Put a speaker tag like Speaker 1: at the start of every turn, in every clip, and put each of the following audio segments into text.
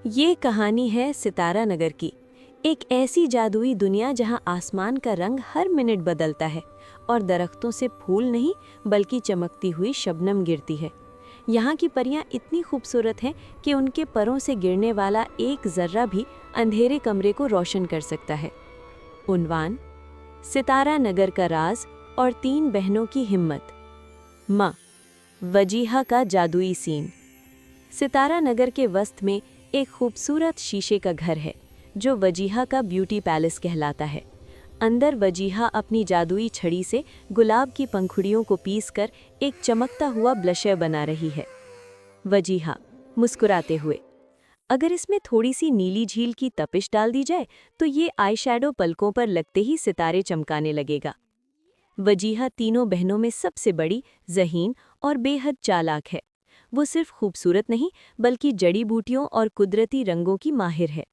Speaker 1: ये कहानी है सितारा नगर की। एक ऐसी जादुई दुनिया जहां आसमान का रंग हर मिनट बदलता है और दरख्तों से फूल नहीं बल्कि चमकती हुई शबनम गिरती है। यहाँ की परियां इतनी खूबसूरत हैं कि उनके परों से गिरने वाला एक जर्रा भी अंधेरे कमरे को रोशन कर सकता है। उन्वान: सितारा नगर का राज और 3 बहनों की हिम्मत। माँ वजीहा का जादुई सीन। सितारा नगर के वस्त में एक खूबसूरत शीशे का घर है जो वजीहा का ब्यूटी पैलेस कहलाता है। अंदर वजीहा अपनी जादुई छड़ी से गुलाब की पंखुड़ियों को पीसकर एक चमकता हुआ ब्लशर बना रही है। वजीहा मुस्कुराते हुए: अगर इसमें थोड़ी सी नीली झील की तपिश डाल दी जाए तो ये आई शैडो पलकों पर लगते ही सितारे चमकाने लगेगा। वजीहा तीनों बहनों में सबसे बड़ी, ज़हीन और बेहद चालाक है। वो सिर्फ खूबसूरत नहीं बल्कि जड़ी बूटियों और कुदरती रंगों की माहिर है।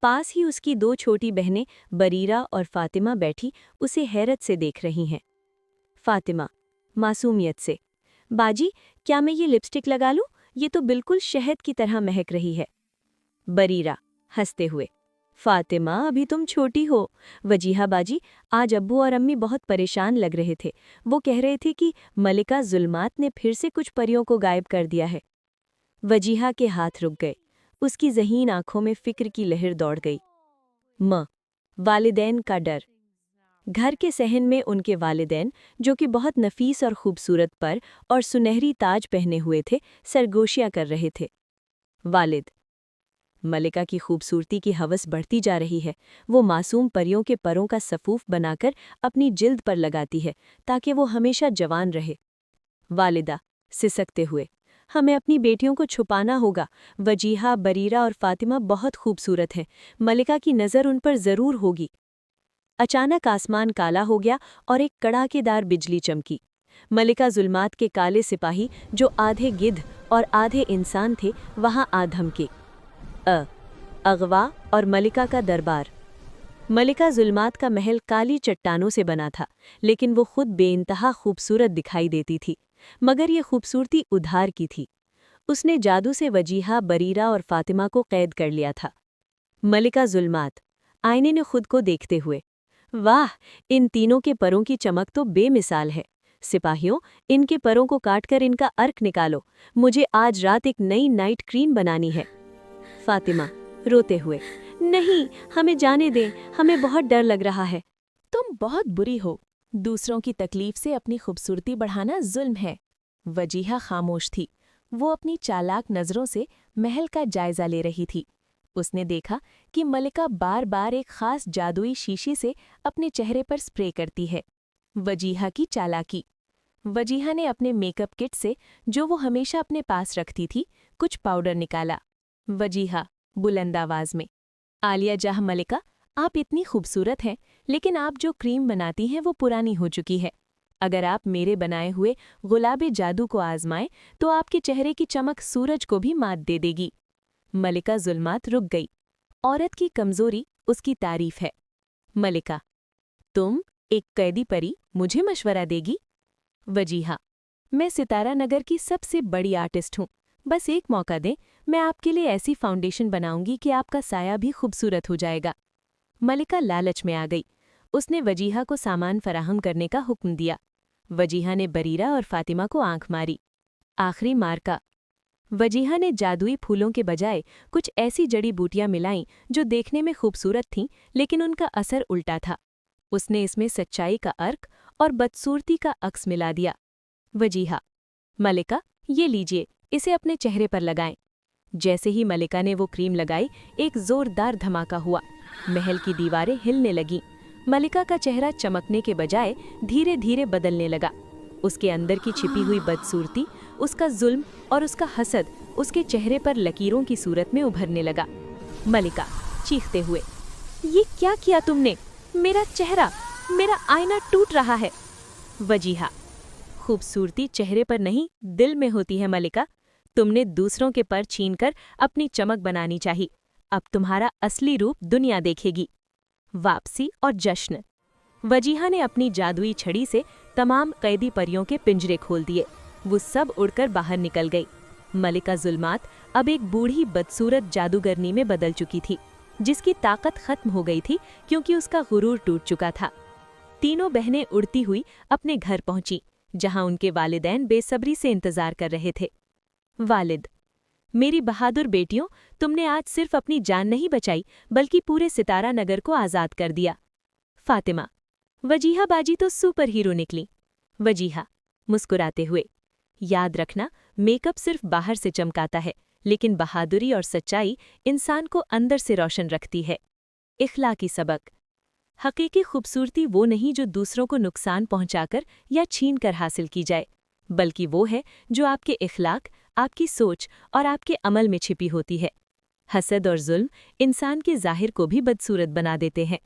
Speaker 1: पास ही उसकी 2 छोटी बहनें बरीरा और फातिमा बैठी उसे हैरत से देख रही हैं। फातिमा मासूमियत से: बाजी, क्या मैं ये लिपस्टिक लगा लूं? ये तो बिल्कुल शहद की तरह महक रही है। बरीरा हंसते हुए: फातिमा, अभी तुम छोटी हो। वजीहा बाजी, आज अब्बू और अम्मी बहुत परेशान लग रहे थे। वो कह रहे थे कि मलिका जुल्मात ने फिर से कुछ परियों को गायब कर दिया है। वजीहा के हाथ रुक गए। उसकी ज़हीन आंखों में फिक्र की लहर दौड़ गई। वालिदैन का डर। घर के सहन में उनके वालिदैन, जो कि बहुत नफीस और खूबसूरत पर और सुनहरी ताज पहने हुए थे, सरगोशियां कर रहे थे। वालिद: मलिका की खूबसूरती की हवस बढ़ती जा रही है। वो मासूम परियों के परों का सफूफ बनाकर अपनी जिल्द पर लगाती है ताकि वो हमेशा जवान रहे। वालिदा सिसकते हुए: हमें अपनी बेटियों को छुपाना होगा। वजीहा, बरीरा और फातिमा बहुत खूबसूरत हैं। मलिका की नज़र उन पर ज़रूर होगी। अचानक आसमान काला हो गया और एक कड़ाकेदार बिजली चमकी। मलिका जुल्मात के काले सिपाही, जो आधे गिद्ध और आधे इंसान थे, वहां आ धमके। अगवा और मलिका का दरबार। मलिका जुल्मात का महल काली चट्टानों से बना था, लेकिन वो खुद बेइंतहा खूबसूरत दिखाई देती थी। मगर ये खूबसूरती उधार की थी। उसने जादू से वजीहा, बरीरा और फातिमा को कैद कर लिया था। मलिका जुल्मात आईने ने खुद को देखते हुए: वाह, इन तीनों के परों की चमक तो बेमिसाल है। सिपाहियों, इनके परों को काटकर इनका अर्क निकालो। मुझे आज रात एक नई नाइट क्रीम बनानी है। फातिमा रोते हुए: नहीं, हमें जाने दें, हमें बहुत डर लग रहा है।
Speaker 2: तुम बहुत बुरी हो। दूसरों की तकलीफ से अपनी खूबसूरती बढ़ाना जुल्म है। वजीहा खामोश थी। वो अपनी चालाक नज़रों से महल का जायजा ले रही थी। उसने देखा कि मलिका बार बार एक खास जादुई शीशी से अपने चेहरे पर स्प्रे करती है। वजीहा की चालाकी। वजीहा ने अपने मेकअप किट से, जो वो हमेशा अपने पास रखती थी, कुछ पाउडर निकाला। वजीहा बुलंद आवाज में: आलिया जहाँ मलिका, आप इतनी खूबसूरत हैं, लेकिन आप जो क्रीम बनाती हैं वो पुरानी हो चुकी है। अगर आप मेरे बनाए हुए गुलाबी जादू को आजमाएं तो आपके चेहरे की चमक सूरज को भी मात दे देगी। मलिका जुल्मात रुक गई। औरत की कमजोरी उसकी तारीफ है। मलिका: तुम, एक कैदी परी, मुझे मशवरा देगी? वजीहा: मैं सितारा नगर की सबसे बड़ी आर्टिस्ट हूँ। बस एक मौका दें, मैं आपके लिए ऐसी फाउंडेशन बनाऊंगी कि आपका साया भी खूबसूरत हो जाएगा। मलिका लालच में आ गई। उसने वजीहा को सामान फराहम करने का हुक्म दिया। वजीहा ने बरीरा और फातिमा को आंख मारी। आखिरी मार्का। वजीहा ने जादुई फूलों के बजाय कुछ ऐसी जड़ी बूटियां मिलाईं जो देखने में खूबसूरत थीं, लेकिन उनका असर उल्टा था। उसने इसमें सच्चाई का अर्क और बदसूरती का अक्स मिला दिया। वजीहा: मलिका, ये लीजिए, इसे अपने चेहरे पर लगाएं। जैसे ही मलिका ने वो क्रीम लगाई, एक जोरदार धमाका हुआ। महल की दीवारें हिलने लगीं। मलिका का चेहरा चमकने के बजाय धीरे धीरे बदलने लगा। उसके अंदर की छिपी हुई बदसूरती, उसका जुल्म और उसका हसद उसके चेहरे पर लकीरों की सूरत में उभरने लगा। मलिका चीखते हुए: ये क्या किया तुमने? मेरा चेहरा, मेरा आईना टूट रहा है। वजीहा: खूबसूरती चेहरे पर नहीं, दिल में होती है मलिका। तुमने दूसरों के पर छीनकर अपनी चमक बनानी चाहिए। अब तुम्हारा असली रूप दुनिया देखेगी। वापसी और जश्न। वजीहा ने अपनी जादुई छड़ी से तमाम कैदी परियों के पिंजरे खोल दिए। वो सब उड़कर बाहर निकल गई। मलिका जुल्मात अब एक बूढ़ी बदसूरत जादूगरनी में बदल चुकी थी, जिसकी ताकत खत्म हो गई थी क्योंकि उसका गुरूर टूट चुका था। तीनों बहनें उड़ती हुई अपने घर पहुंची, जहां उनके वालिदैन बेसब्री से इंतजार कर रहे थे। वालिद, मेरी बहादुर बेटियों, तुमने आज सिर्फ अपनी जान नहीं बचाई बल्कि पूरे सितारा नगर को आज़ाद कर दिया। फातिमा, वजीहा बाजी तो सुपर हीरो निकली। वजीहा मुस्कुराते हुए, याद रखना, मेकअप सिर्फ बाहर से चमकाता है, लेकिन बहादुरी और सच्चाई इंसान को अंदर से रोशन रखती है। इखलाकी सबक, हकीकी खूबसूरती वो नहीं जो दूसरों को नुकसान पहुंचाकर या छीनकर हासिल की जाए, बल्कि वो है जो आपके इखलाक, आपकी सोच और आपके अमल में छिपी होती है। हसद और जुल्म इंसान के ज़ाहिर को भी बदसूरत बना देते हैं।